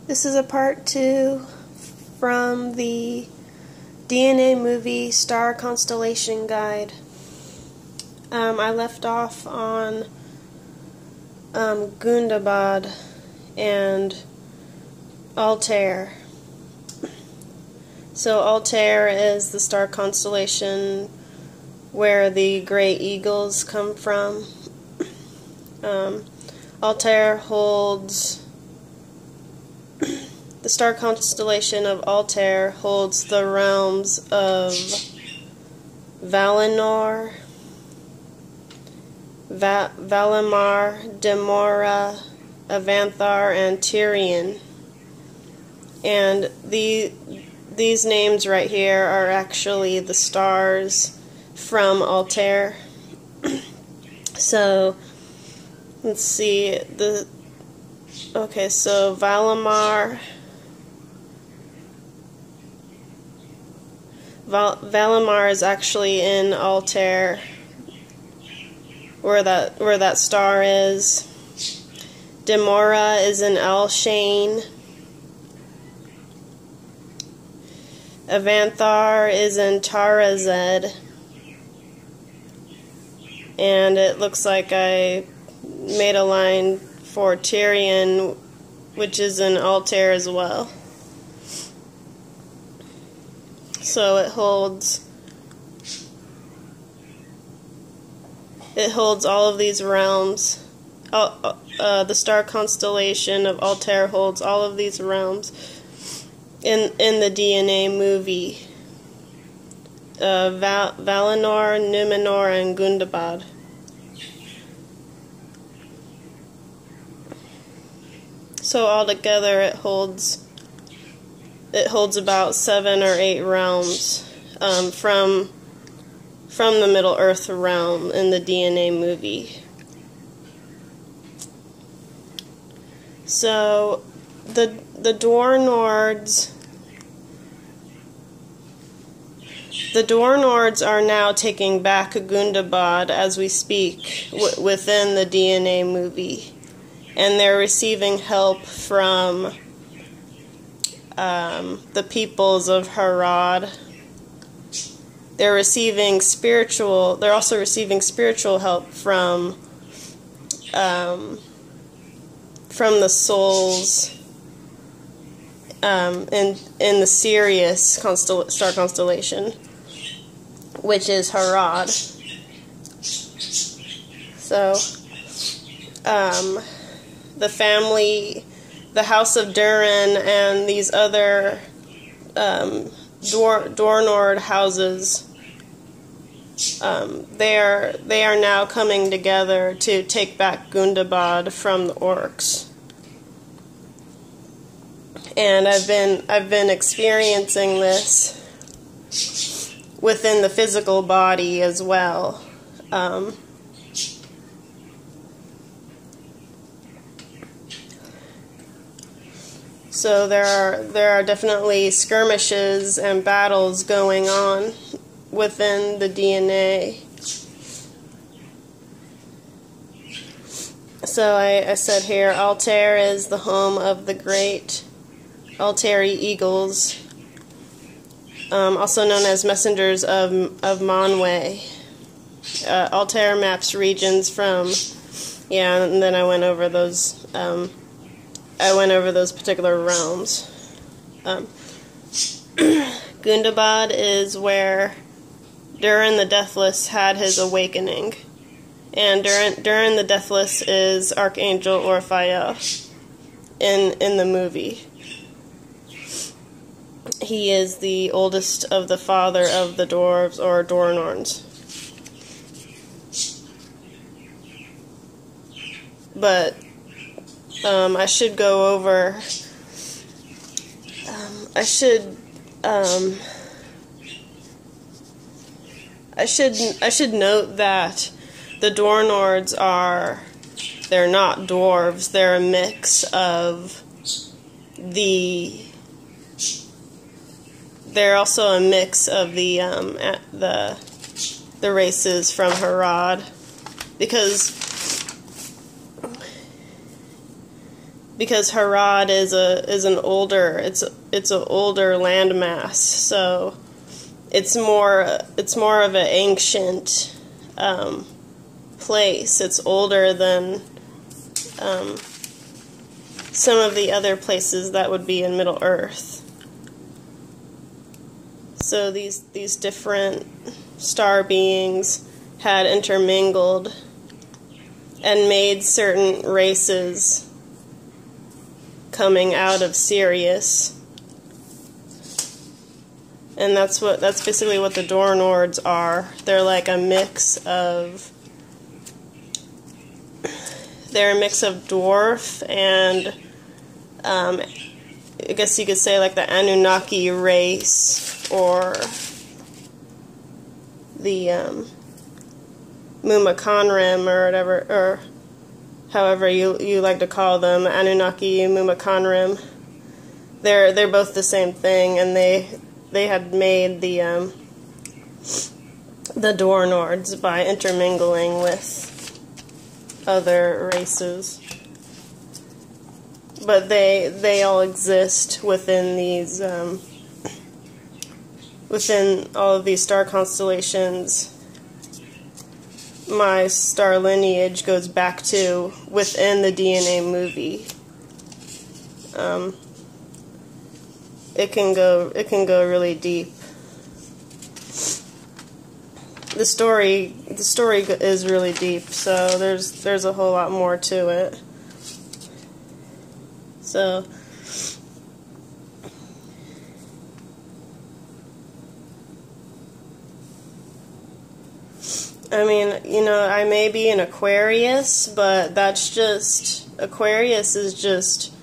This is a part 2 from the DNA movie Star Constellation Guide. I left off on Gundabad and Altair. So Altair is the star constellation where the gray eagles come from. Altair holds the star constellation of Altair holds the realms of Valinor, Valimar, Demora, Avanthar, and Tyrion. And these names right here are actually the stars from Altair. So let's see, so Valimar is actually in Altair, where that star is. Demora is in Alshane. Avanthar is in Tarazed. And it looks like I made a line for Tyrion, which is in Altair as well. So it holds all of these realms. The star constellation of Altair holds all of these realms in the DNA movie. Valinor, Numenor, and Gundabad. So altogether it holds about 7 or 8 realms from the Middle Earth realm in the DNA movie. So the Dwarnords are now taking back Gundabad as we speak within the DNA movie, and they're receiving help from the peoples of Harad. They're also receiving spiritual help from the souls in the Sirius star constellation, which is Harad. So the family, the House of Durin, and these other Dwarnord houses, they are now coming together to take back Gundabad from the orcs. And I've been experiencing this within the physical body as well. So there are definitely skirmishes and battles going on within the DNA. So I said here, Altair is the home of the great Altairi eagles, also known as messengers of Manwë. Altair maps regions from, and then I went over those. Those particular realms. Gundabad is where Durin the Deathless had his awakening, and Durin the Deathless is Archangel Orphael in the movie. He is the oldest of the father of the dwarves, or Dwarnorns. But I should go over. I should note that the Dwarnords they're not dwarves. They're a mix of They're also a mix of the races from Harad, because because Harad is an older older landmass, so it's more of an ancient place. It's older than some of the other places that would be in Middle Earth. So these different star beings had intermingled and made certain races coming out of Sirius. And that's basically what the Dornords are. They're like a mix of dwarf and I guess you could say like the Anunnaki race, or the Mumaconrim, or whatever, or however you like to call them, Anunnaki, Mumaconrim. They're both the same thing, and they had made the Dornords by intermingling with other races. But they all exist within these within all of these star constellations. My star lineage goes back to within the DNA movie. It can go really deep. The story is really deep, so there's a whole lot more to it. So I mean, you know, I may be an Aquarius, but Aquarius is just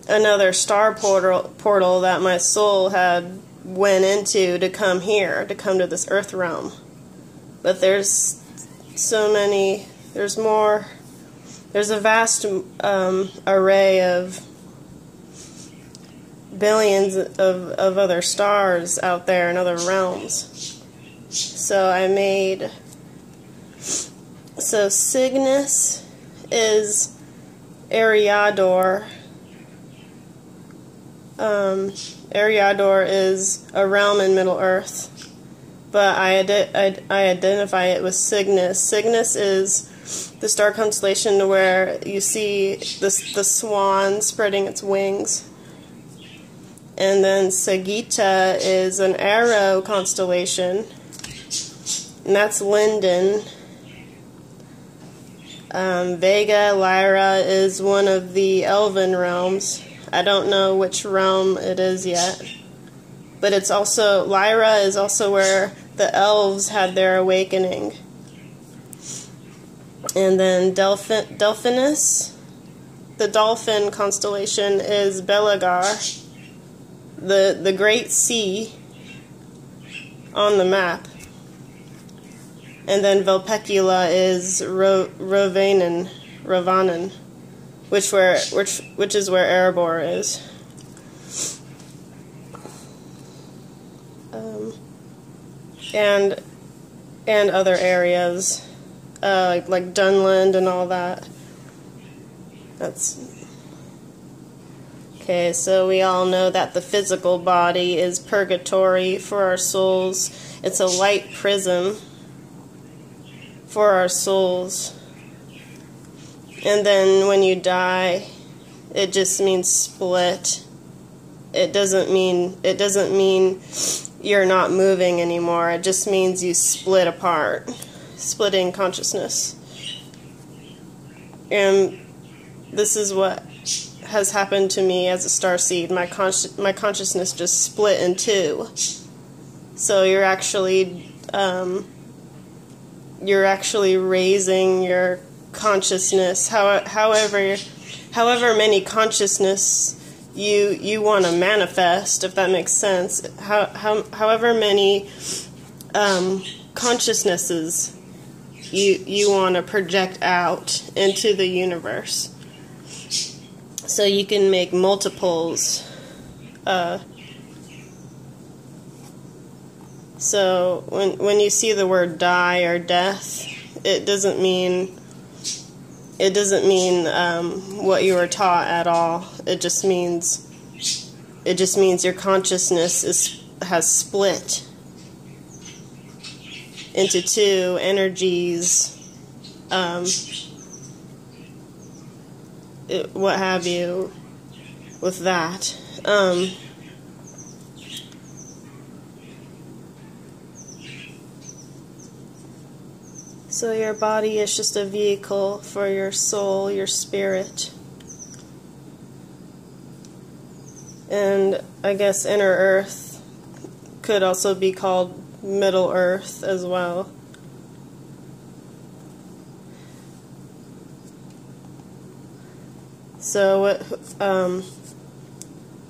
another star portal that my soul had went into to come here, to come to this earth realm. But there's so many, there's a vast array of billions of other stars out there in other realms. So Cygnus is Eriador. Eriador is a realm in Middle Earth, but I identify it with Cygnus. Cygnus is the star constellation where you see the swan spreading its wings. And then Sagitta is an arrow constellation, and that's Linden. Vega Lyra is one of the elven realms. I don't know which realm it is yet, but it's also, Lyra is also where the elves had their awakening. And then Delphinus, the dolphin constellation, is Belagar, the Great Sea on the map. And then Vulpecula is Rovanen, which is where Erebor is. And other areas, like Dunland and all that. Okay, so we all know that the physical body is purgatory for our souls. It's a light prism for our souls. And then when you die, it just means split. It doesn't mean you're not moving anymore. It just means you split apart, splitting consciousness. And this is what has happened to me as a starseed. My consciousness just split in two. So you're actually raising your consciousness. However many consciousness you want to manifest, if that makes sense. However many consciousnesses you want to project out into the universe, so you can make multiples. So when you see the word die or death, it doesn't mean it doesn't mean what you were taught at all. It just means your consciousness has split into two energies, what have you, with that. So your body is just a vehicle for your soul, your spirit. And I guess inner earth could also be called Middle Earth as well. So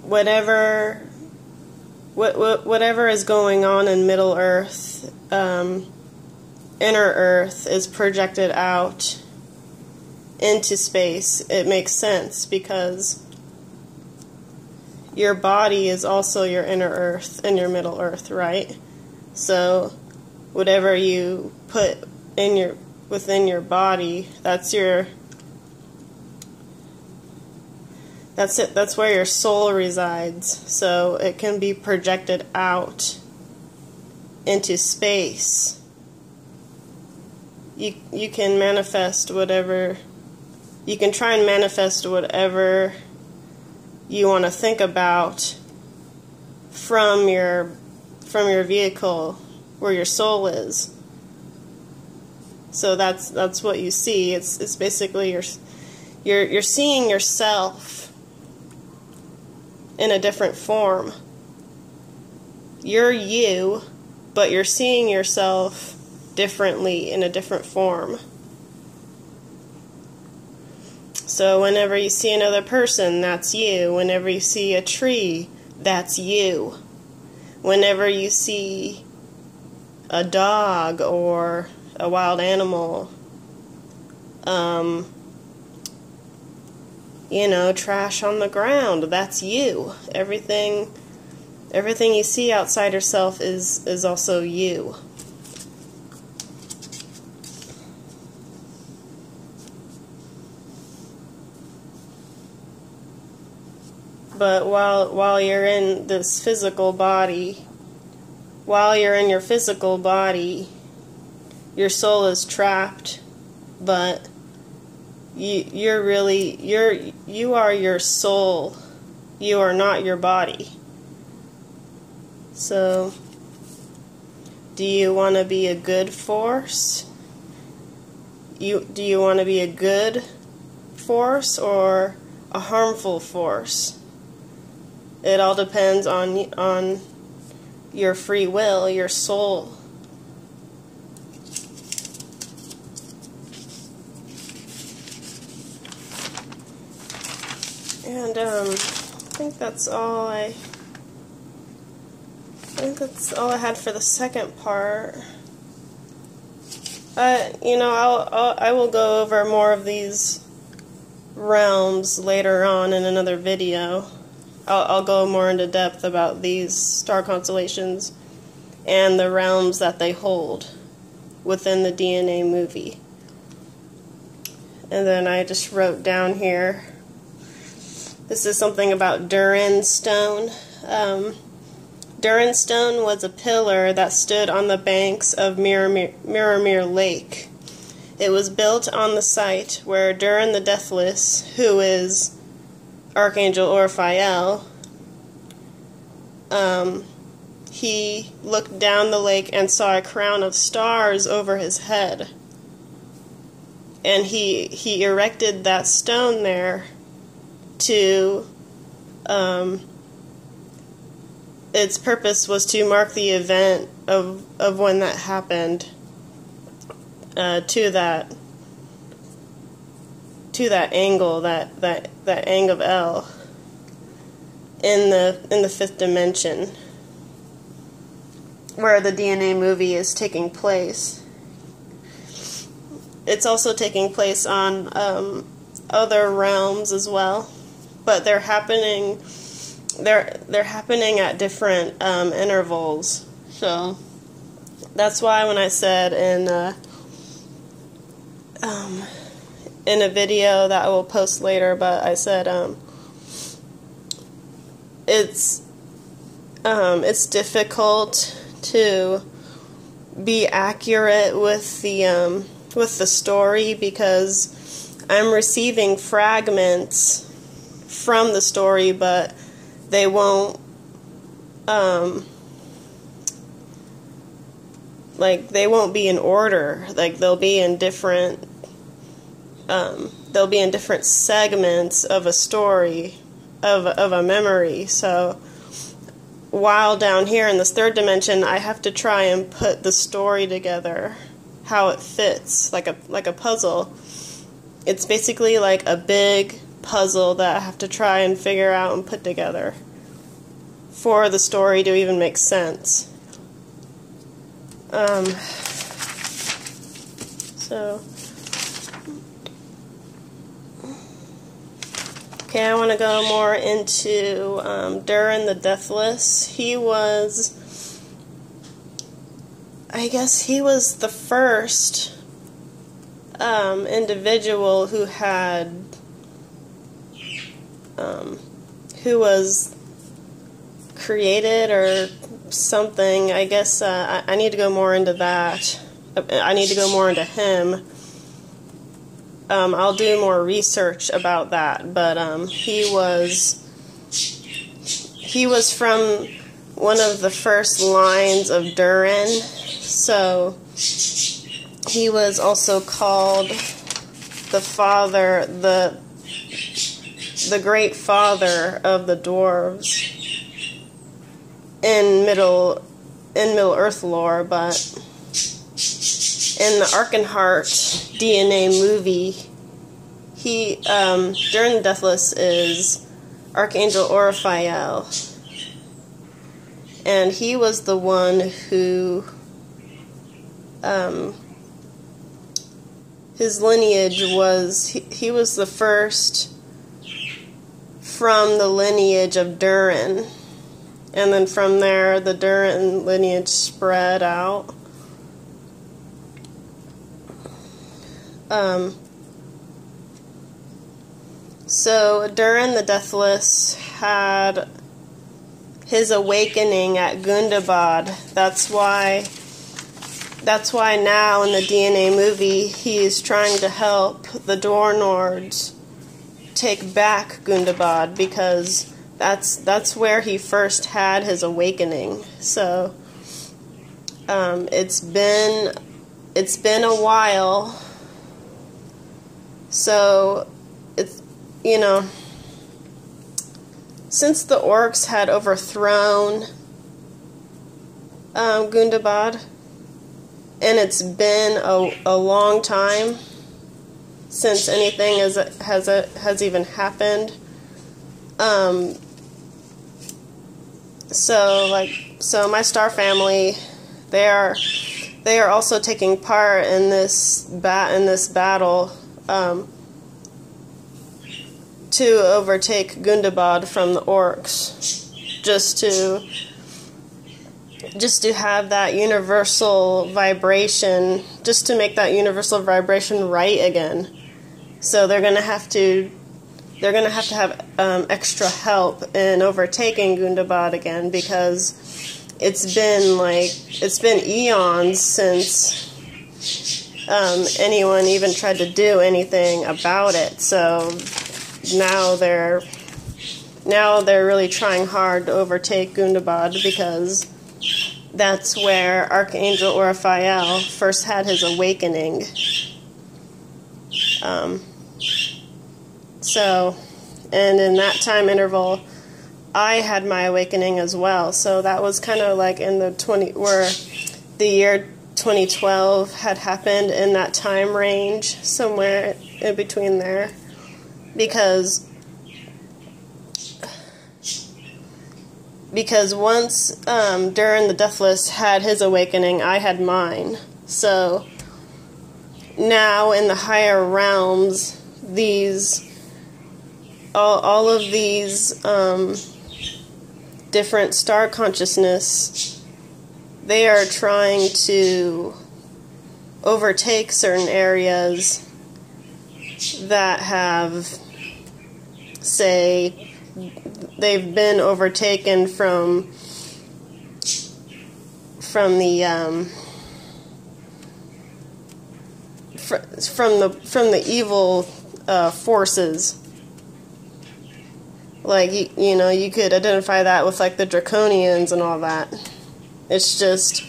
whatever is going on in Middle Earth, inner Earth is projected out into space. It makes sense because your body is also your inner Earth and your Middle Earth, right? So whatever you put in within your body, that's it. That's where your soul resides. So it can be projected out into space. You can manifest whatever, you can try and manifest whatever you want to think about from your vehicle where your soul is. So that's what you see. It's basically you're seeing yourself in a different form. You're you, but you're seeing yourself differently in a different form. So whenever you see another person, that's you. Whenever you see a tree, that's you. Whenever you see a dog or a wild animal, trash on the ground, that's you. Everything you see outside yourself is also you. But while you're in this physical body, while you're in your physical body, your soul is trapped, but you are your soul. You are not your body. So, do you want to be a good force? Do you want to be a good force or a harmful force? It all depends on your free will, your soul. And I think that's all I had for the second part. I will go over more of these realms later on in another video. I'll go more into depth about these star constellations and the realms that they hold within the DNA movie. And then I just wrote down here, this is something about Durin Stone. Durin Stone was a pillar that stood on the banks of Mirror Lake. It was built on the site where Durin the Deathless, who is Archangel Orphael, he looked down the lake and saw a crown of stars over his head. And he erected that stone there to, its purpose was to mark the event of when that happened, to that angle, that angle of L in the fifth dimension where the DNA movie is taking place. It's also taking place on other realms as well, but they're happening at different intervals. So that's why when I said in in a video that I will post later, but I said it's difficult to be accurate with the story because I'm receiving fragments from the story, but they won't they won't be in order. Like they'll be in different segments of a story, of a memory. So while down here in this third dimension, I have to try and put the story together, how it fits, like a puzzle. It's basically like a big puzzle that I have to try and figure out and put together for the story to even make sense. Okay, I want to go more into Durin the Deathless. He was, I guess he was the first individual who had, who was created or something. I guess I need to go more into that. I need to go more into him. I'll do more research about that, but he was from one of the first lines of Durin, so he was also called the father, the great father of the dwarves in Middle Earth lore, but in the Arkenheart DNA movie, Durin the Deathless is Archangel Orphael, and he was the one who, his lineage was, he was the first from the lineage of Durin, and then from there the Durin lineage spread out. So Durin the Deathless had his awakening at Gundabad. That's why now in the DNA movie he's trying to help the Dornords take back Gundabad, because that's where he first had his awakening. So it's been a while. So it's, you know, since the orcs had overthrown Gundabad, and it's been a long time since anything has even happened. So my star family, they are also taking part in this battle to overtake Gundabad from the orcs, just to have that universal vibration, just to make that universal vibration right again. So they're gonna have to have extra help in overtaking Gundabad again, because it's been eons since anyone even tried to do anything about it. So now they're really trying hard to overtake Gundabad, because that's where Archangel Orphael first had his awakening. And in that time interval, I had my awakening as well. So that was kind of like in where the year 2012 had happened, in that time range, somewhere in between there. Because once Durin the Deathless had his awakening, I had mine. So now in the higher realms, all of these different star consciousness, they are trying to overtake certain areas that have, say, they've been overtaken from the evil forces. Like, you know, you could identify that with like the Draconians and all that. It's just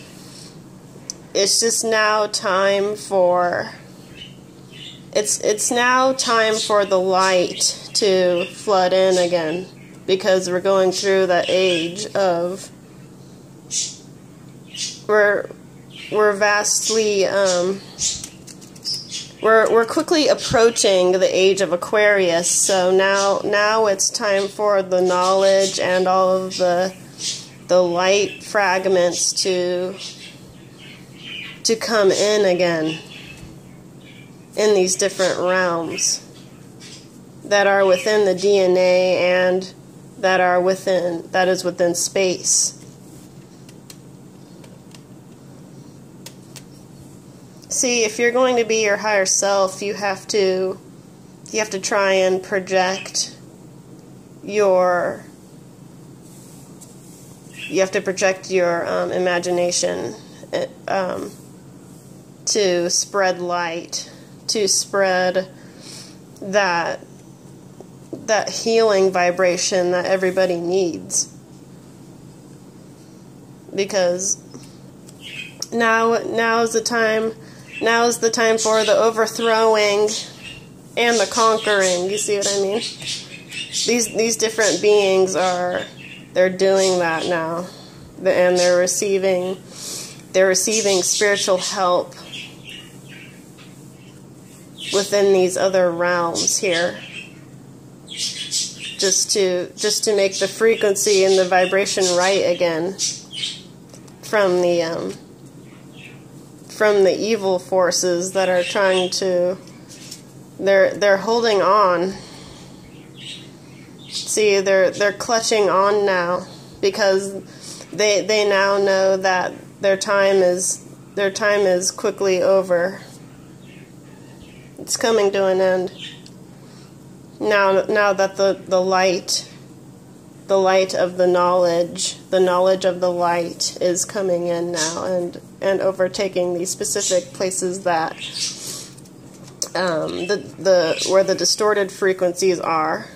now time for it's now time for the light to flood in again, because we're going through that age of we're vastly we're quickly approaching the age of Aquarius. So now it's time for the knowledge and all of the light fragments to come in again in these different realms that are within the DNA and that is within space. See, if you're going to be your higher self, you have to try and project your imagination to spread light, to spread that healing vibration that everybody needs. Because now is the time for the overthrowing and the conquering. You see what I mean? These different beings they're doing that now, and they're receiving spiritual help within these other realms here, just to make the frequency and the vibration right again from the evil forces that are trying to. They're holding on. See, they're clutching on now, because they now know that their time is quickly over. It's coming to an end. Now that the light of the knowledge of the light is coming in now and overtaking these specific places that where the distorted frequencies are.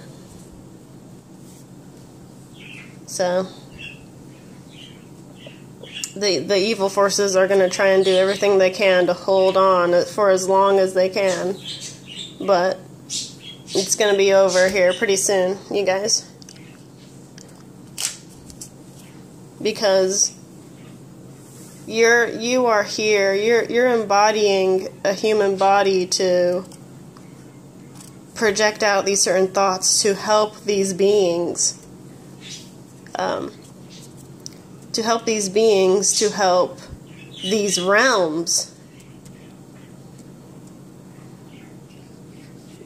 So the evil forces are going to try and do everything they can to hold on for as long as they can, but it's going to be over here pretty soon, you guys, because you are here. You're embodying a human body to project out these certain thoughts to help these beings. To help these realms.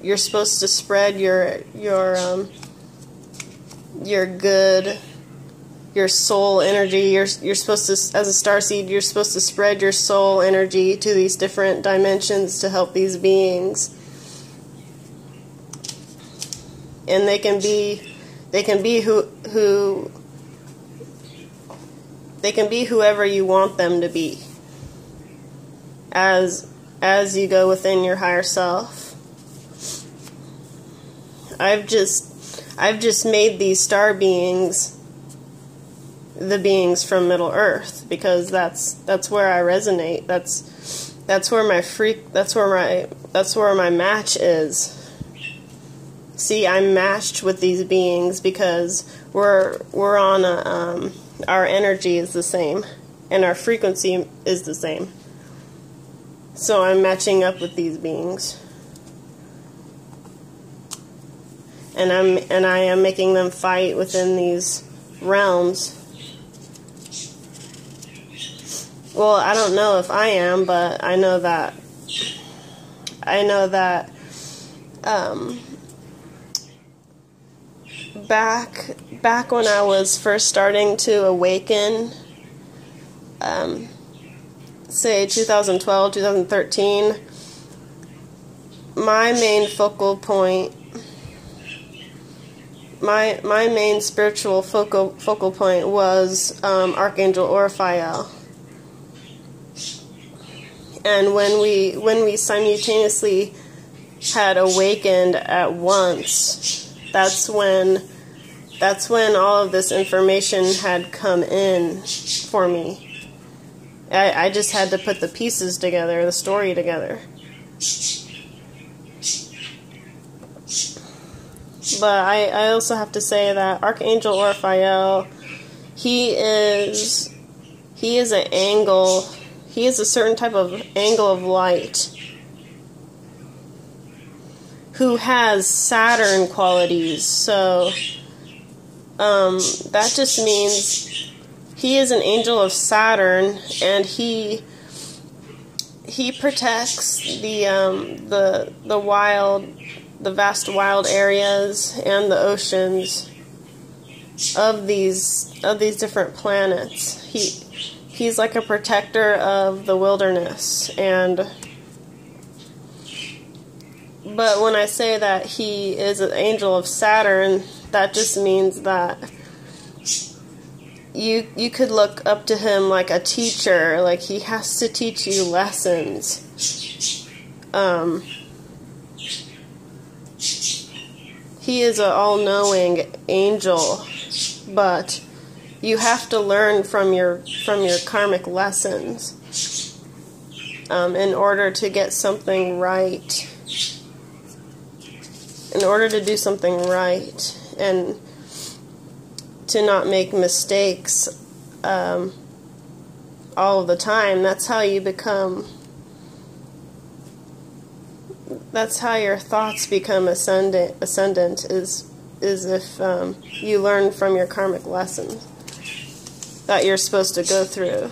You're supposed to spread your good, your soul energy. You're supposed to, as a starseed, you're supposed to spread your soul energy to these different dimensions to help these beings. And they can be whoever you want them to be as you go within your higher self. I've just made these star beings the beings from Middle Earth, because that's where I resonate. That's where my match is. See, I'm matched with these beings because we're on our energy is the same and our frequency is the same. So I'm matching up with these beings. And I am making them fight within these realms. Well, I don't know if I am, but I know that back when I was first starting to awaken, say 2012, 2013, my main focal point, my main spiritual focal point was Archangel Raphael. And when we simultaneously had awakened at once, that's when all of this information had come in for me. I just had to put the pieces together, the story together. But I also have to say that Archangel Raphael, he is an angle, he is a certain type of angle of light who has Saturn qualities. So that just means he is an angel of Saturn, and he protects the vast wild areas and the oceans of these different planets. He's like a protector of the wilderness. But when I say that he is an angel of Saturn, that just means that you could look up to him like a teacher, like he has to teach you lessons. He is an all-knowing angel, but you have to learn from your karmic lessons in order to get something right. In order to do something right and to not make mistakes all of the time. That's how you become. That's how your thoughts become ascendant. Is if you learn from your karmic lessons that you're supposed to go through.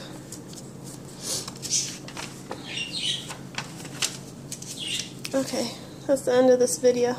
Okay, that's the end of this video.